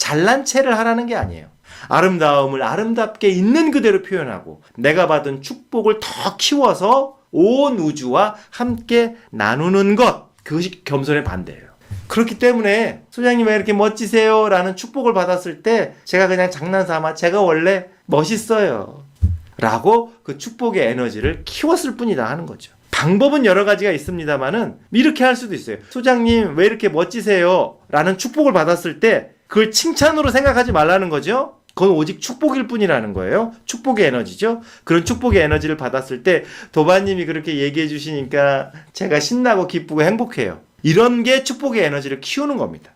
잘난 체를 하라는 게 아니에요. 아름다움을 아름답게 있는 그대로 표현하고 내가 받은 축복을 더 키워서 온 우주와 함께 나누는 것, 그것이 겸손의 반대예요. 그렇기 때문에 소장님 왜 이렇게 멋지세요? 라는 축복을 받았을 때 제가 그냥 장난삼아 제가 원래 멋있어요 라고 그 축복의 에너지를 키웠을 뿐이다 하는 거죠. 방법은 여러 가지가 있습니다만은 이렇게 할 수도 있어요. 소장님 왜 이렇게 멋지세요? 라는 축복을 받았을 때 그걸 칭찬으로 생각하지 말라는 거죠. 그건 오직 축복일 뿐이라는 거예요. 축복의 에너지죠. 그런 축복의 에너지를 받았을 때 도바님이 그렇게 얘기해 주시니까 제가 신나고 기쁘고 행복해요. 이런 게 축복의 에너지를 키우는 겁니다.